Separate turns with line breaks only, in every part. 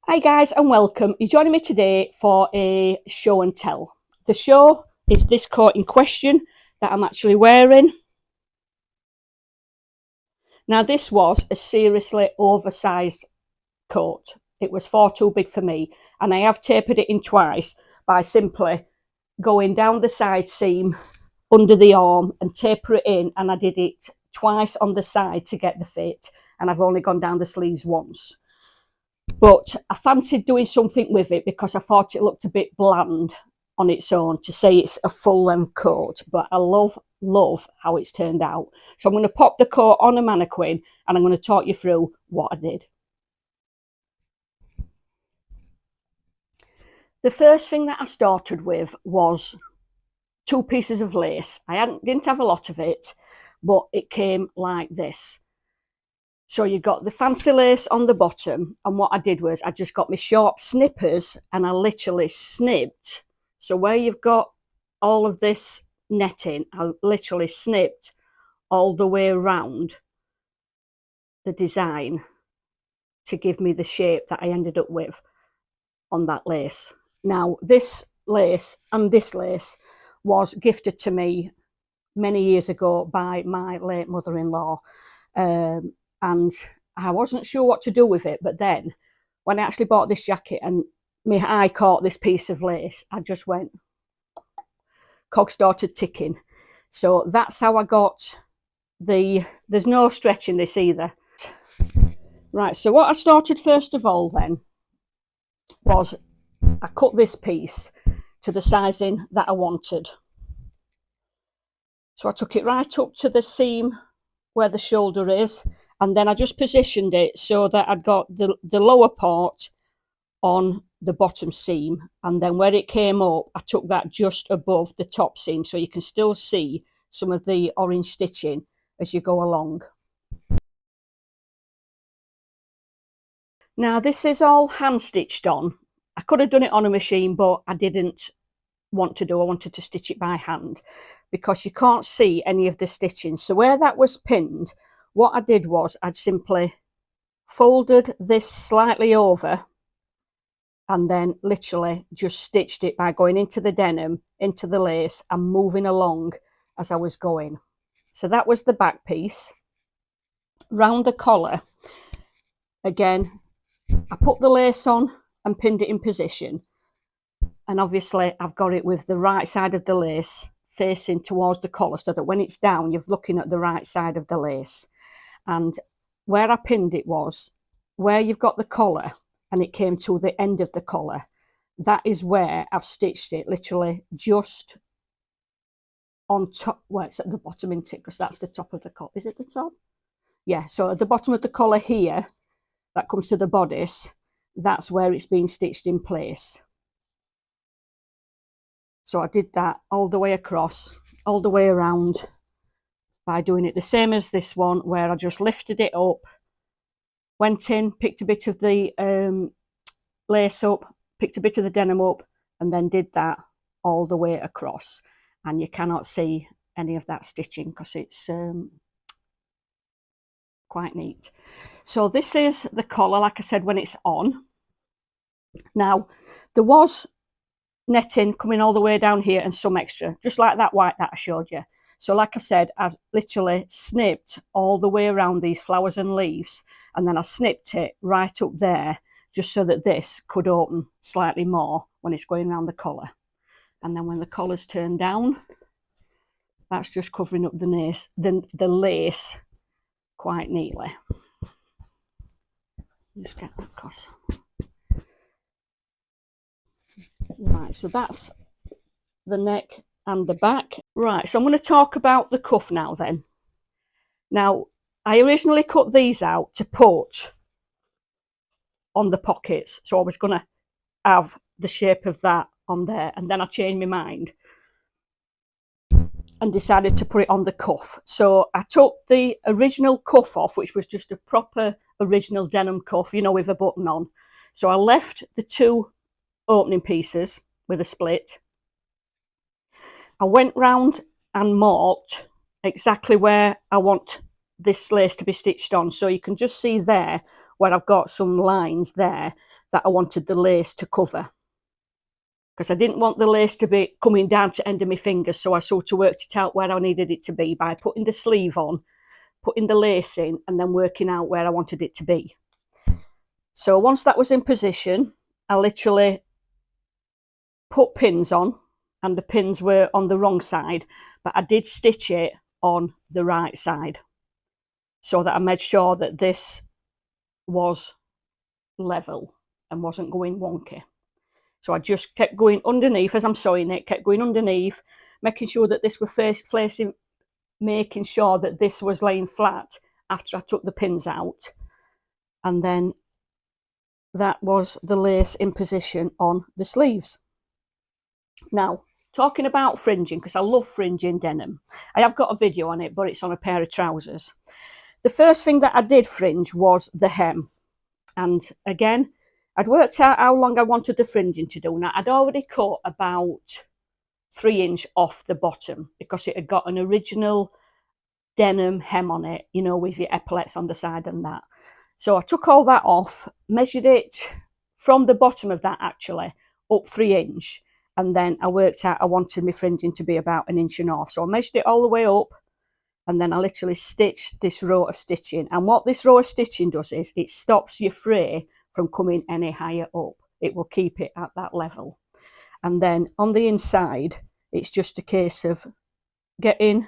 Hi guys and welcome. You're joining me today for a show and tell. The show is this coat in question that I'm actually wearing. Now this was a seriously oversized coat. It was far too big for me, and I have tapered it in twice by simply going down the side seam under the arm and taper it in, and I did it twice on the side to get the fit, and I've only gone down the sleeves once. But I fancied doing something with it because I thought it looked a bit bland on its own to say it's a full length coat, but I love how it's turned out. So I'm going to pop the coat on a mannequin and I'm going to talk you through what I did. The first thing that I started with was 2 pieces of lace. Didn't have a lot of it, but it came like this. So you got the fancy lace on the bottom, and what I did was I just got my sharp snippers and I literally snipped. So where you've got all of this netting, I literally snipped all the way around the design to give me the shape that I ended up with on that lace. Now this lace and this lace was gifted to me many years ago by my late mother-in-law, and I wasn't sure what to do with it. But then when I actually bought this jacket and my eye caught this piece of lace, I just went, cog started ticking. So that's how I got there's no stretching this either. Right, so what I started first of all then was I cut this piece to the sizing that I wanted. So I took it right up to the seam where the shoulder is, and then I just positioned it so that I'd got the lower part on the bottom seam, and then where it came up I took that just above the top seam so you can still see some of the orange stitching as you go along. Now this is all hand stitched on. I could have done it on a machine, but I didn't want to do. I wanted to stitch it by hand because you can't see any of the stitching. So where that was pinned, what I did was I'd simply folded this slightly over and then literally just stitched it by going into the denim, into the lace, and moving along as I was going. So that was the back piece. Round the collar, again, I put the lace on and pinned it in position. And obviously I've got it with the right side of the lace facing towards the collar so that when it's down, you're looking at the right side of the lace. And where I pinned it was where you've got the collar and it came to the end of the collar. That is where I've stitched it literally just on top. Well, it's at the bottom, isn't it? Because that's the top of the collar. Is it the top? Yeah, so at the bottom of the collar here, that comes to the bodice, that's where it's been stitched in place. So I did that all the way across, all the way around, by doing it the same as this one, where I just lifted it up, went in, picked a bit of the lace up, picked a bit of the denim up, and then did that all the way across. And you cannot see any of that stitching because it's quite neat. So this is the collar, like I said, when it's on. Now, there was netting coming all the way down here and some extra, just like that white that I showed you. So like I said, I've literally snipped all the way around these flowers and leaves, and then I snipped it right up there just so that this could open slightly more when it's going around the collar. And then when the collar's turned down, that's just covering up the lace quite neatly. Just get that across. Right, so that's the neck and the back. Right, so I'm going to talk about the cuff now then. Now, I originally cut these out to put on the pockets, so I was going to have the shape of that on there, and then I changed my mind and decided to put it on the cuff. So I took the original cuff off, which was just a proper original denim cuff, you know, with a button on. So I left the 2 opening pieces with a split. I went round and marked exactly where I want this lace to be stitched on. So you can just see there where I've got some lines there that I wanted the lace to cover, because I didn't want the lace to be coming down to the end of my fingers. So I sort of worked it out where I needed it to be by putting the sleeve on, putting the lace in, and then working out where I wanted it to be. So once that was in position, I literally put pins on, and the pins were on the wrong side, but I did stitch it on the right side so that I made sure that this was level and wasn't going wonky. So I just kept going underneath as I'm sewing it, kept going underneath, making sure that this was facing, making sure that this was laying flat after I took the pins out. And then that was the lace in position on the sleeves. Now, talking about fringing, because I love fringing denim. I have got a video on it, but it's on a pair of trousers. The first thing that I did fringe was the hem. And again, I'd worked out how long I wanted the fringing to do. Now, I'd already cut about 3 inch off the bottom because it had got an original denim hem on it, you know, with your epaulets on the side and that. So I took all that off, measured it from the bottom of that actually up 3 inch. And then I worked out I wanted my fringing to be about 1.5 inches. So I measured it all the way up, and then I literally stitched this row of stitching. And what this row of stitching does is it stops your fray from coming any higher up. It will keep it at that level. And then on the inside, it's just a case of getting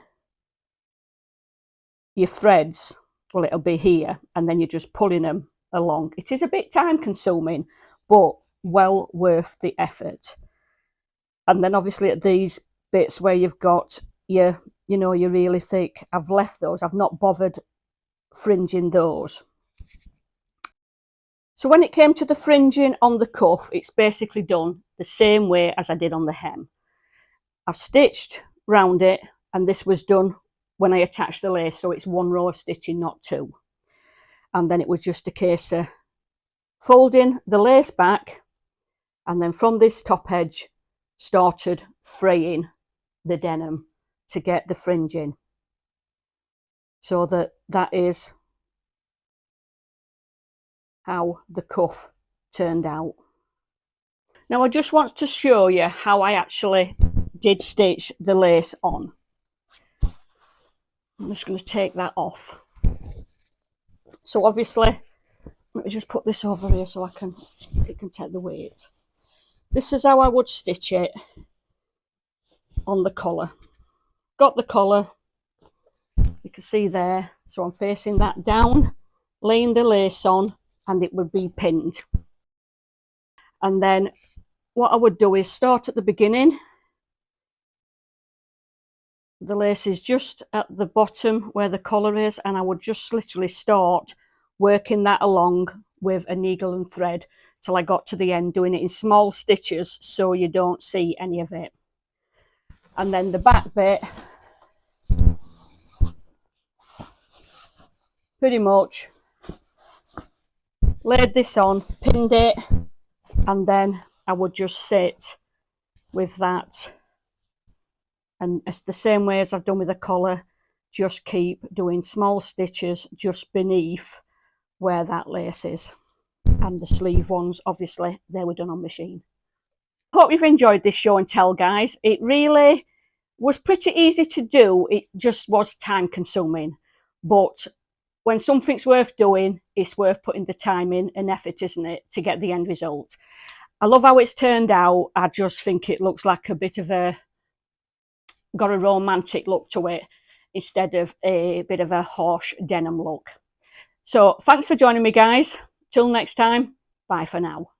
your threads, well, it'll be here, and then you're just pulling them along. It is a bit time consuming, but well worth the effort. And then obviously at these bits where you've got your, you know, you're really thick, I've left those. I've not bothered fringing those. So when it came to the fringing on the cuff, it's basically done the same way as I did on the hem. I've stitched round it, and this was done when I attached the lace, so it's 1 row of stitching, not 2. And then it was just a case of folding the lace back, and then from this top edge started fraying the denim to get the fringing, so that is how the cuff turned out. Now I just want to show you how I actually did stitch the lace on. I'm just going to take that off. So obviously, let me just put this over here so it can take the weight. This is how I would stitch it on the collar. Got the collar, you can see there, so I'm facing that down, laying the lace on, and it would be pinned. And then what I would do is start at the beginning. The lace is just at the bottom where the collar is, and I would just literally start working that along with a needle and thread till I got to the end, doing it in small stitches so you don't see any of it. And then the back bit, pretty much laid this on, pinned it, and then I would just sit with that. And it's the same way as I've done with the collar, just keep doing small stitches just beneath where that lace is. And the sleeve ones, obviously, they were done on machine. Hope you've enjoyed this show and tell, guys. It really was pretty easy to do. It just was time consuming. But when something's worth doing, it's worth putting the time in and effort, isn't it, to get the end result. I love how it's turned out. I just think it looks like a bit of got a romantic look to it instead of a bit of a harsh denim look. So thanks for joining me, guys. Till next time, bye for now.